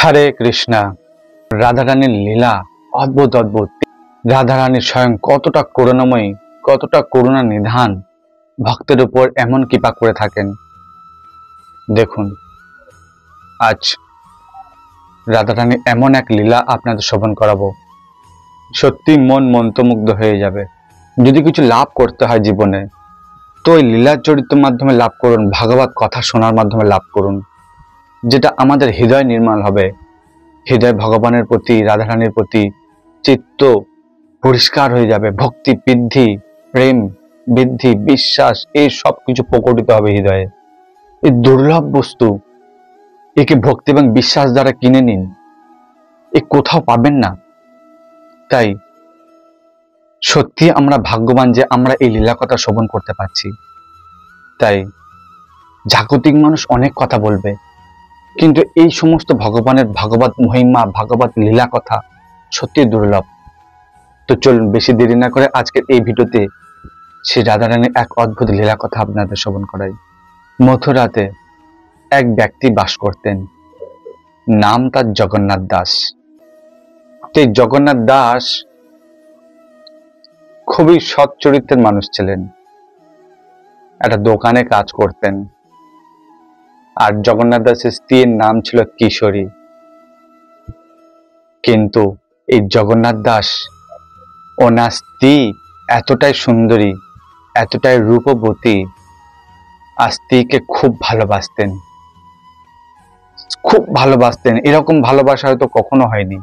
হরে কৃষ্ণা। রাধারানীর লীলা অদ্ভুত অদ্ভুত। রাধারানীর স্বয়ং কতটা করুণাময়ী, কতটা করুণা নিধান ভক্তের উপর এমন কৃপা করে থাকেন। দেখুন, আজ রাধারানী এমন এক লীলা আপনাদের শ্রবণ করাবো, সত্যি মন মন্ত্রমুগ্ধ হয়ে যাবে। যদি কিছু লাভ করতে হয় জীবনে, তো ওই লীলার চরিত্রের মাধ্যমে লাভ করুন, ভাগবত কথা শোনার মাধ্যমে লাভ করুন, যেটা আমাদের হৃদয় নির্মল হবে। হৃদয় ভগবানের প্রতি, রাধারানীর প্রতি চিত্ত পরিষ্কার হয়ে যাবে। ভক্তি বৃদ্ধি, প্রেম বৃদ্ধি, বিশ্বাস, এই সব কিছু প্রকটিত হবে হৃদয়ে। এই দুর্লভ বস্তু, একে ভক্তি এবং বিশ্বাস দ্বারা কিনে নিন, এ কোথাও পাবেন না। তাই সত্যি আমরা ভাগ্যবান যে আমরা এই লীলা কথা শ্রবণ করতে পারছি। তাই জাগতিক মানুষ অনেক কথা বলবে, কিন্তু এই সমস্ত ভগবানের ভাগবত মহিমা, ভাগবত লীলা কথা সত্যি দুর্লভ। তো চলুন বেশি দেরি না করে আজকের এই ভিডিওতে শ্রী রাধারানীর এক অদ্ভুত লীলা কথা আপনাদের শ্রবণ করাই। মথুরাতে এক ব্যক্তি বাস করতেন, নাম তার জগন্নাথ দাস। এই জগন্নাথ দাস খুবই সৎ চরিত্রের মানুষ ছিলেন। একটা দোকানে কাজ করতেন। আর জগন্নাথ দাসের স্ত্রীর নাম ছিল কিশোরী। কিন্তু এই জগন্নাথ দাস, ওনার স্ত্রী এতটাই সুন্দরী, এতটাই রূপবতী, আর স্ত্রীকে খুব ভালোবাসতেন, খুব ভালোবাসতেন। এরকম ভালোবাসা হয়তো কখনো হয়নি।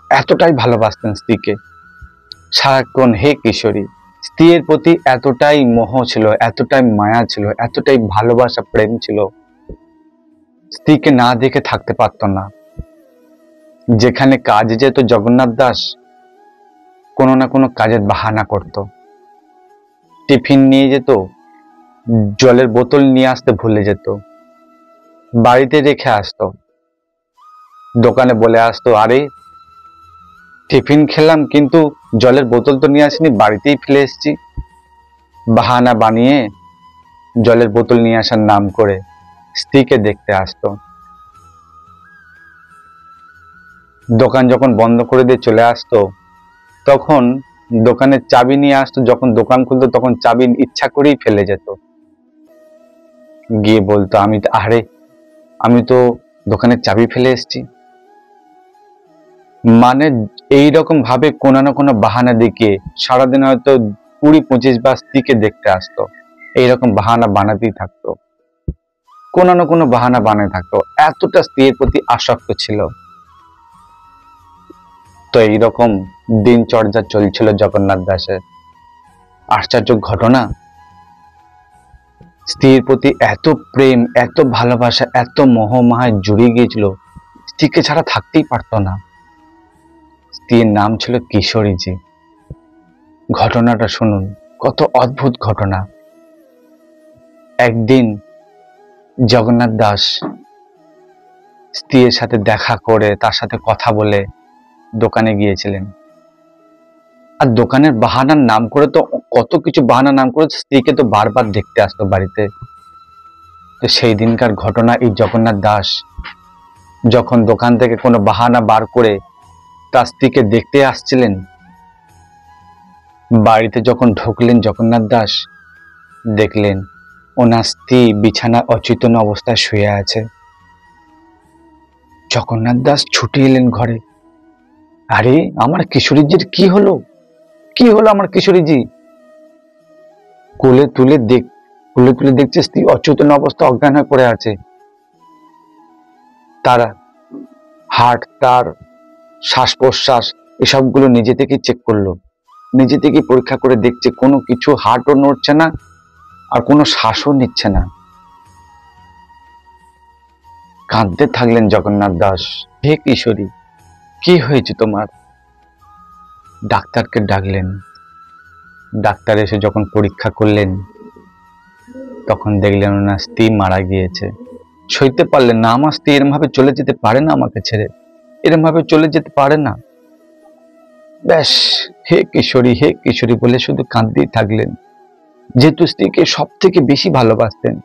এতটাই ভালোবাসতেন স্ত্রীকে। সারাক্ষণ হে কিশোরী, স্ত্রীর প্রতি এতটাই মোহ ছিল, এতটাই মায়া ছিল, এতটাই ভালোবাসা প্রেম ছিল, স্ত্রীকে না দেখে থাকতে পারত না। যেখানে কাজে যেত জগন্নাথ দাস, কোনো না কোনো কাজের বাহানা করত। টিফিন নিয়ে যেত, জলের বোতল নিয়ে আসতে ভুলে যেত, বাড়িতে রেখে আসতো। দোকানে বলে আসতো, আরে টিফিন খেলাম কিন্তু জলের বোতল তো নিয়ে আসিনি, বাড়িতেই ফেলে এসেছি। বাহানা বানিয়ে জলের বোতল নিয়ে আসার নাম করে স্ত্রীকে দেখতে আসতো। দোকান যখন বন্ধ করে দিয়ে চলে আসতো, তখন দোকানের চাবি নিয়ে আসতো। যখন দোকান খুলতো তখন চাবি ইচ্ছা করেই ফেলে যেত। গিয়ে বলতো, আমি তো দোকানের চাবি ফেলে এসেছি। মানে এইরকম ভাবে কোনো না কোনো বাহানা দেখিয়ে সারাদিন হয়তো 20-25 বার স্ত্রীকে দেখতে আসতো। এইরকম বাহানা বানাতেই থাকতো, কোনো না কোনো বাহানা বানাতে থাকতো। এতটা স্ত্রীর প্রতি আসক্ত ছিল। তো এইরকম দিনচর্যা চলছিল জগন্নাথ দাসের। আশ্চর্য ঘটনা, স্ত্রীর প্রতি এত প্রেম, এত ভালোবাসা, এত মোহমায় জুড়িয়ে গিয়েছিল, স্ত্রীকে ছাড়া থাকতেই পারতো না। স্ত্রীর নাম ছিল কিশোরীজি। ঘটনাটা শুনুন, কত অদ্ভুত ঘটনা। একদিন জগন্নাথ দাস স্ত্রীর সাথে দেখা করে, তার সাথে কথা বলে দোকানে গিয়েছিলেন। আর দোকানের বাহানার নাম করে তো কত কিছু বাহানার নাম করে স্ত্রীকে তো বারবার দেখতে আসতো বাড়িতে। তো সেই দিনকার ঘটনা, এই জগন্নাথ দাস যখন দোকান থেকে কোনো বাহানা বার করে তার স্ত্রীকে দেখতে আসছিলেন, বাড়িতে যখন ঢুকলেন জগন্নাথ দাস, দেখলেন ওনার স্ত্রী বিছানায় অচেতন অবস্থায় শুয়ে আছে। জগন্নাথ দাস ছুটে এলেন ঘরে। আরে আমার কিশোরীজির কি হলো, কি হলো আমার কিশোরীজি? কোলে তুলে দেখছে স্ত্রী অচেতন অবস্থা, অজ্ঞান হয়ে পড়ে আছে। তার হার্ট, তার শ্বাস প্রশ্বাস এসবগুলো নিজে থেকে চেক করলো, নিজে থেকে পরীক্ষা করে দেখছে কোনো কিছু, হার্টও নড়ছে না আর কোনো শ্বাসও নিচ্ছে না। কাঁদতে থাকলেন জগন্নাথ দাস। হে কিশোরী, কি হয়েছে তোমার? ডাক্তারকে ডাকলেন। ডাক্তার এসে যখন পরীক্ষা করলেন, তখন দেখলেন ওনার স্ত্রী মারা গিয়েছে। সইতে পারলেন না, আমার স্ত্রী এরম ভাবে চলে যেতে পারে না, আমাকে ছেড়ে এরম ভাবে চলে যেতে পারে না। ব্যাস, হে কিশোরী, হে কিশোরী বলে শুধু কাঁদতেই থাকলেন। যেহেতু স্ত্রীকে সব থেকে বেশি ভালোবাসতেন,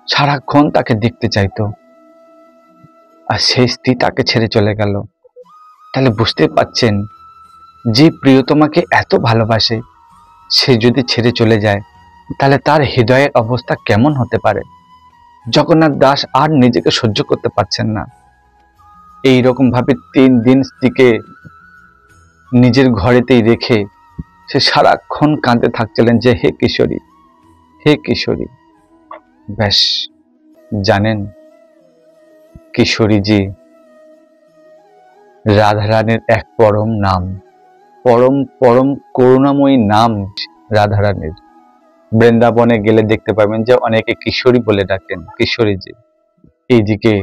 সারাক্ষণ তাকে দেখতে চাইতো। আর সেই স্ত্রী তাকে ছেড়ে চলে গেল। তাহলে বুঝতে পারছেন, যে প্রিয়তমাকে এত ভালোবাসে সে যদি ছেড়ে চলে যায় তাহলে তার হৃদয়ের অবস্থা কেমন হতে পারে। জগন্নাথ দাস আর নিজেকে সহ্য করতে পারছেন না। এইরকম ভাবে 3 দিন স্ত্রীকে নিজের ঘরেতেই রেখে সে সারাক্ষণ কাঁদতে থাকছিলেন যে হে কিশোরী, হে কিশোরী। ব্যাস, জানেন কিশোরীজি রাধারানীর এক পরম নাম, পরম পরম করুণাময়ী নাম রাধারানীর। বৃন্দাবনে গেলে দেখতে পাবেন যে অনেকে কিশোরী বলে ডাকেন, কিশোরীজি। এইদিকে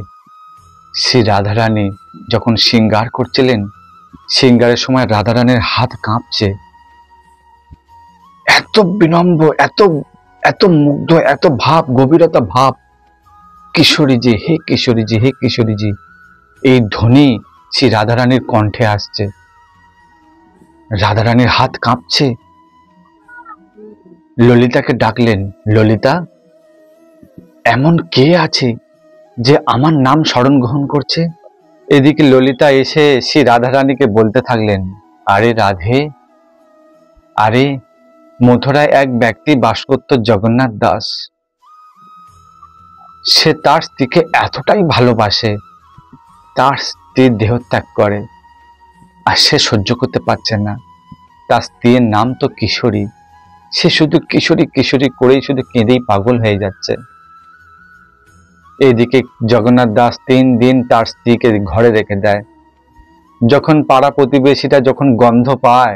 শ্রী রাধারানী যখন শৃঙ্গার করছিলেন, শৃঙ্গারের সময় রাধারানীর হাত কাঁপছে। এত বিনম্র, এত এত মুগ্ধ, এত ভাব, গভীরতা ভাব। কিশোরীজি, হে কিশোরীজি, হে কিশোরীজি, এই ধ্বনি শ্রী রাধারানীর কণ্ঠে আসছে। রাধারানীর হাত কাঁপছে। ললিতাকে ডাকলেন, ললিতা, এমন কে আছে যে আমার নাম স্মরণ গ্রহণ করছে? এদিকে ললিতা এসে শ্রী রাধারানীকে বলতে থাকলেন, আরে রাধে, আরে মথুরায় এক ব্যক্তি বাস করত, জগন্নাথ দাস। সে তার স্ত্রীকে এতটাই ভালোবাসে, তার স্ত্রীর দেহত্যাগ করে আর সে সহ্য করতে পারছে না। তার স্ত্রীর নাম তো কিশোরী, সে শুধু কিশোরী কিশোরী করেই শুধু কেঁদেই পাগল হয়ে যাচ্ছে। এইদিকে জগন্নাথ দাস 3 দিন তার স্ত্রীকে ঘরে রেখে দেয়। যখন পাড়া প্রতিবেশীরা যখন গন্ধ পায়,